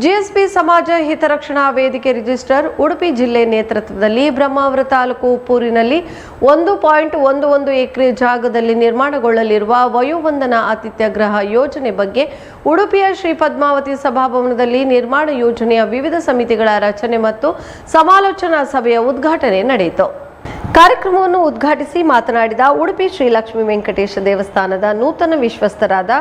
GSB ಸಮಾಜ ಹಿತರಕ್ಷಣಾ ವೇದಿಕೆ register Udupi ಜಿಲ್ಲೆ ನೇತೃತ್ವದಲ್ಲಿ ಬ್ರಹ್ಮಾವರ ತಾಲೂಕು ಉಪ್ಪೂರಿನಲ್ಲಿ 1.11 ಎಕರೆ ಜಾಗದಲ್ಲಿ ನಿರ್ಮಾಣಗೊಳ್ಳಲಿರುವ ವಯೋವಂದನಾ ಆತಿಥ್ಯ ಗೃಹ ಯೋಜನೆ ಬಗ್ಗೆ ಉಡುಪಿಯ ಶ್ರೀ ಪದ್ಮಾವತಿ ಸಭಾಭವನದಲ್ಲಿ ನಿರ್ಮಾಣ ಯೋಜನೆಯ ವಿವಿಧ ಸಮಿತಿಗಳ ರಚನೆ ಮತ್ತು ಸಮಾಲೋಚನಾ ಸಭೆಯ ಉದ್ಘಾಟನೆ ನಡೆಯಿತು. ಕಾರ್ಯಕ್ರಮವನ್ನು ಉದ್ಘಾಟಿಸಿ ಮಾತನಾಡಿದ ಉಡುಪಿ ಶ್ರೀ ಲಕ್ಷ್ಮೀ ವೆಂಕಟೇಶ ದೇವಸ್ಥಾನದ ನೂತನ ವಿಶ್ವಸ್ತರಾದ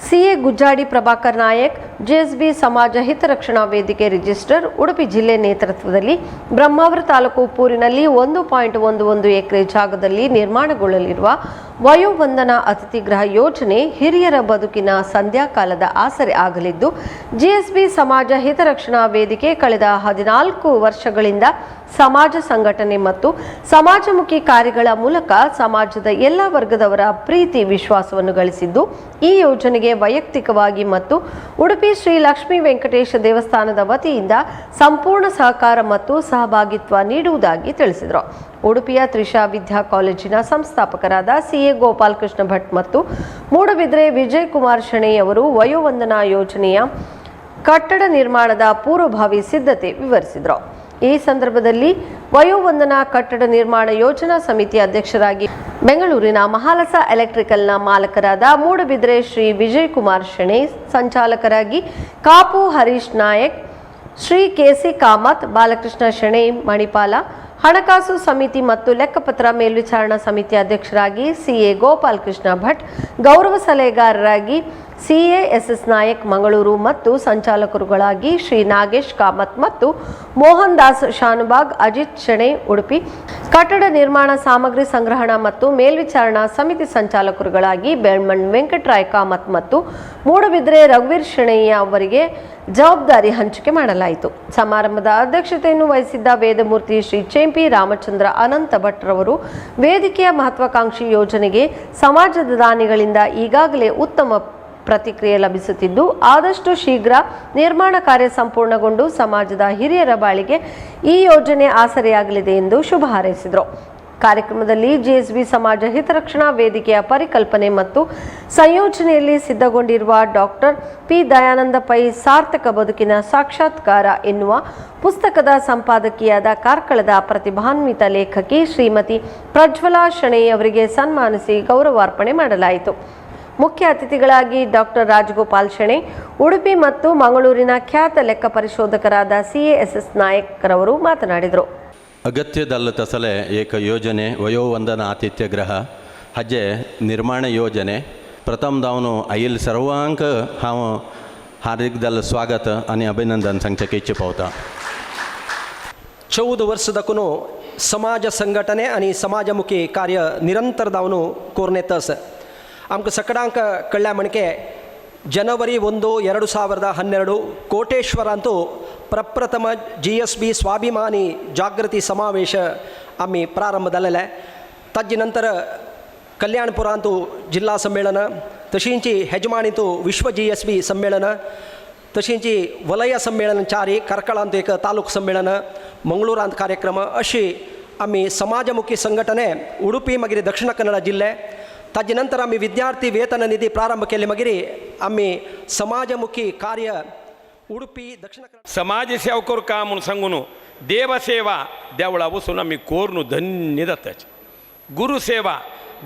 ಸಿಎ ಗುಜ್ಜಾಡಿ ಪ್ರಭಾಕರ್ ನಾಯಕ್, ಜಿಎಸ್ಬಿ ಸಮಾಜ ಹಿತರಕ್ಷಣಾ ವೇದಿಕೆ ರಿಜಿಸ್ಟರ್ ಉಡುಪಿ ಜಿಲ್ಲೆ ನೇತೃತ್ವದಲ್ಲಿ ಬ್ರಹ್ಮಾವರ ತಾಲೂಕು ಉಪ್ಪೂರಿನಲ್ಲಿ 1.11 ಎಕರೆ ಜಾಗದಲ್ಲಿ ನಿರ್ಮಾಣಗೊಳ್ಳಲಿರುವ ವಯೋವಂದನಾ ಅತಿಥಿ ಗೃಹ ಯೋಜನೆ ಹಿರಿಯರ ಬದುಕಿನ ಸಂಧ್ಯಾಕಾಲದ ಆಸರೆ ಆಗಲಿದ್ದು, ಜಿಎಸ್ಬಿ ಸಮಾಜ ಹಿತರಕ್ಷಣಾ ವೇದಿಕೆ ಕಳೆದ 14 ವರ್ಷಗಳಿಂದ ಸಮಾಜ ಸಂಘಟನೆ ಮತ್ತು ಸಮಾಜಮುಖಿ ಕಾರ್ಯಗಳ ಮೂಲಕ ಸಮಾಜದ ಎಲ್ಲ ವರ್ಗದವರ ಪ್ರೀತಿ ವಿಶ್ವಾಸವನ್ನು ಗಳಿಸಿದ್ದು, ಈ ಯೋಜನೆಗೆ ವೈಯಕ್ತಿಕವಾಗಿ ಮತ್ತು ಉಡುಪಿ ಶ್ರೀ ಲಕ್ಷ್ಮೀ ವೆಂಕಟೇಶ ದೇವಸ್ಥಾನದ ವತಿಯಿಂದ ಸಂಪೂರ್ಣ ಸಹಕಾರ ಮತ್ತು ಸಹಭಾಗಿತ್ವ ನೀಡುವುದಾಗಿ ತಿಳಿಸಿದರು. ಉಡುಪಿಯ ತ್ರಿಷಾ ವಿದ್ಯಾ ಕಾಲೇಜಿನ ಸಂಸ್ಥಾಪಕರಾದ ಸಿಎ ಗೋಪಾಲಕೃಷ್ಣ ಭಟ್ ಮತ್ತು ಮೂಡಬಿದ್ರೆ ವಿಜಯ್ ಕುಮಾರ್ ಶೆಣೈ ಅವರು ವಯೋವಂದನಾ ಯೋಜನೆಯ ಕಟ್ಟಡ ನಿರ್ಮಾಣದ ಪೂರ್ವಭಾವಿ ಸಿದ್ಧತೆ ವಿವರಿಸಿದರು. ಈ ಸಂದರ್ಭದಲ್ಲಿ ವಯೋವಂದನಾ ಕಟ್ಟಡ ನಿರ್ಮಾಣ ಯೋಜನಾ ಸಮಿತಿ ಅಧ್ಯಕ್ಷರಾಗಿ ಬೆಂಗಳೂರಿನ ಮಹಾಲಸ ಎಲೆಕ್ಟ್ರಿಕಲ್ನ ಮಾಲಕರಾದ ಮೂಡಬಿದ್ರೆ ಶ್ರೀ ವಿಜಯ್ ಕುಮಾರ್ ಶೆಣೈ, ಸಂಚಾಲಕರಾಗಿ ಕಾಪು ಹರೀಶ್ ನಾಯಕ್, ಶ್ರೀ ಕೆಸಿ ಕಾಮತ್, ಬಾಲಕೃಷ್ಣ ಶೆಣೈ ಮಣಿಪಾಲ, ಹಣಕಾಸು ಸಮಿತಿ ಮತ್ತು ಲೆಕ್ಕಪತ್ರ ಮೇಲ್ವಿಚಾರಣಾ ಸಮಿತಿ ಅಧ್ಯಕ್ಷರಾಗಿ ಸಿಎ ಗೋಪಾಲಕೃಷ್ಣ ಭಟ್, ಗೌರವ ಸಲಹೆಗಾರರಾಗಿ ಸಿಎ ಎಸ್ಎಸ್ ನಾಯಕ್ ಮಂಗಳೂರು ಮತ್ತು ಸಂಚಾಲಕರುಗಳಾಗಿ ಶ್ರೀ ನಾಗೇಶ್ ಕಾಮತ್ ಮತ್ತು ಮೋಹನ್ ದಾಸ್ ಶಾನುಭಾಗ್, ಅಜಿತ್ ಶೆಣೈ ಉಡುಪಿ, ಕಟ್ಟಡ ನಿರ್ಮಾಣ ಸಾಮಗ್ರಿ ಸಂಗ್ರಹಣಾ ಮತ್ತು ಮೇಲ್ವಿಚಾರಣಾ ಸಮಿತಿ ಸಂಚಾಲಕರುಗಳಾಗಿ ಬೆಳ್ಮಣ್ ವೆಂಕಟರಾಯ್ ಕಾಮತ್ ಮತ್ತು ಮೂಡಬಿದ್ರೆ ರಘುವೀರ್ ಶೆಣೈ ಅವರಿಗೆ ಜವಾಬ್ದಾರಿ ಹಂಚಿಕೆ ಮಾಡಲಾಯಿತು. ಸಮಾರಂಭದ ಅಧ್ಯಕ್ಷತೆಯನ್ನು ವಹಿಸಿದ್ದ ವೇದಮೂರ್ತಿ ಶ್ರೀ ಚೆಂಪಿ ರಾಮಚಂದ್ರ ಅನಂತ ಭಟ್ ರವರು ವೇದಿಕೆಯ ಮಹತ್ವಾಕಾಂಕ್ಷಿ ಯೋಜನೆಗೆ ಸಮಾಜದ ದಾನಿಗಳಿಂದ ಈಗಾಗಲೇ ಉತ್ತಮ ಪ್ರತಿಕ್ರಿಯೆ ಲಭಿಸುತ್ತಿದ್ದು, ಆದಷ್ಟು ಶೀಘ್ರ ನಿರ್ಮಾಣ ಕಾರ್ಯ ಸಂಪೂರ್ಣಗೊಂಡು ಸಮಾಜದ ಹಿರಿಯರ ಬಾಳಿಗೆ ಈ ಯೋಜನೆ ಆಸರೆಯಾಗಲಿದೆ ಎಂದು ಶುಭ ಹಾರೈಸಿದರು. ಕಾರ್ಯಕ್ರಮದಲ್ಲಿ ಜಿಎಸ್ಬಿ ಸಮಾಜ ಹಿತರಕ್ಷಣಾ ವೇದಿಕೆಯ ಪರಿಕಲ್ಪನೆ ಮತ್ತು ಸಂಯೋಜನೆಯಲ್ಲಿ ಸಿದ್ಧಗೊಂಡಿರುವ ಡಾಕ್ಟರ್ ಪಿ ದಯಾನಂದ ಪೈ ಸಾರ್ಥಕ ಬದುಕಿನ ಸಾಕ್ಷಾತ್ಕಾರ ಎನ್ನುವ ಪುಸ್ತಕದ ಸಂಪಾದಕಿಯಾದ ಕಾರ್ಕಳದ ಪ್ರತಿಭಾನ್ವಿತ ಲೇಖಕಿ ಶ್ರೀಮತಿ ಪ್ರಜ್ವಲಾ ಶೆಣೈ ಅವರಿಗೆ ಸನ್ಮಾನಿಸಿ ಗೌರವಾರ್ಪಣೆ ಮಾಡಲಾಯಿತು. ಮುಖ್ಯ ಅತಿಥಿಗಳಾಗಿ ಡಾಕ್ಟರ್ ರಾಜಗೋಪಾಲ್ ಶೆಣೈ, ಉಡುಪಿ ಮತ್ತು ಮಂಗಳೂರಿನ ಖ್ಯಾತ ಲೆಕ್ಕ ಪರಿಶೋಧಕರಾದ ಸಿಎಎಸ್ಎಸ್ ನಾಯಕ್ ರವರು ಮಾತನಾಡಿದರು. ಅಗತ್ಯದಲ್ಲದ ಸಲ ಏಕ ಯೋಜನೆ ವಯೋವಂದನಾ ಆತಿಥ್ಯ ಗೃಹ ಹಜೆ ನಿರ್ಮಾಣ ಯೋಜನೆ प्रथमदावन आयल सर्वांक हांव हार्दिक स्वागत आणि अभिनंदन सांगचें इच्छा पावता. 14 वर्षदकून समाज संघटने आणि समाजमुखी कार्य निरंतर दावन कोरनेतस आमकां सगळ्यांक कळ्ळ्या म्हणके जनवरी 1, 2012 कोटेश्वर अंतू प्रप्रथम GSB स्वाभिमानी जागृती समावेश आम्ही प्रारंभ जालेले. ताजे नंतर कल्याणपुर अंतू जिल्हा संमेलन, तशींची हेजमानीतू विश्व GSB सम्मेलन, तशींची वलय सम्मेलन 4 कर्कळांत एक तालूक सम्मेलन, मंगळूरांत कार्यक्रम अशी आम्ही समाजमुखी संघटने उडुपी मागीर दक्षिण कन्नड जिल्हे. ताजे नंतर आम्ही विद्यार्थी वेतन निधी प्रारंभ केले. मागीर आम्ही समाजमुखी कार्य उडुपी दक्षिण समाज सेवकर का म्हणून सांगून देवसेवा देवळा वचून आम्ही कोरनू धन्य जाताच. गुरुसेवा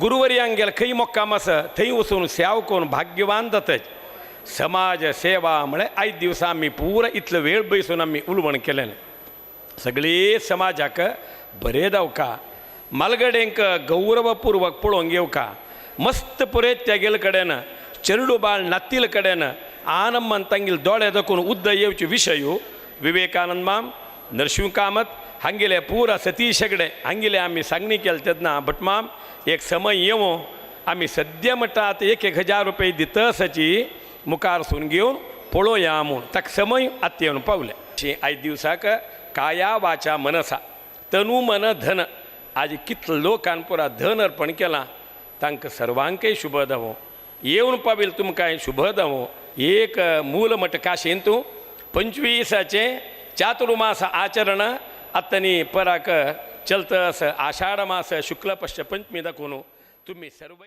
गुरुवर्यांगेल खंय मोक्कामस थंय वचून सेवा करून भाग्यवान जाताच. समाज सेवा म्हळ्यार आयज दिवसा आम्ही पुरा इतलो वेळ बसून आम्ही उलवण केलें. सगळे समाजाक बरें जावका, मालगडेंक गौरवपूर्वक पळोवंक येवका, मस्त पुरे तेगेल कडेन चेडू बाळ नातील कडेन आनंद तांगेल दोळे दाखोवन उद्द येवचे विशय विवेकानंद माम, नरसिंह कामत हांगेले पुरा सतीश हेगडे हांगेले आमी सांगणी केले तेन्ना भट माम एक समय येवो आमी सद्य म्हणटात 1,000 रुपये दितसाची मुखार सून घेवन पळोवया म्हूण ताका समय आतां येवन पावले. आयज दिवसाक काया वाचा मनसा तनु मन धन आज कितलो लोकांन पुरा धन अर्पण केलां. तांकां सर्वांकय शुभ जावो. येवन पाविल तुमकां शुभ जावो. एक मूल मठ काशेंतू 25 चातुर्मास आचरण अतनी पराक चलतस आषाढ़ मास शुक्ल पक्ष पंचमी दाखवून तुम्ही सर्व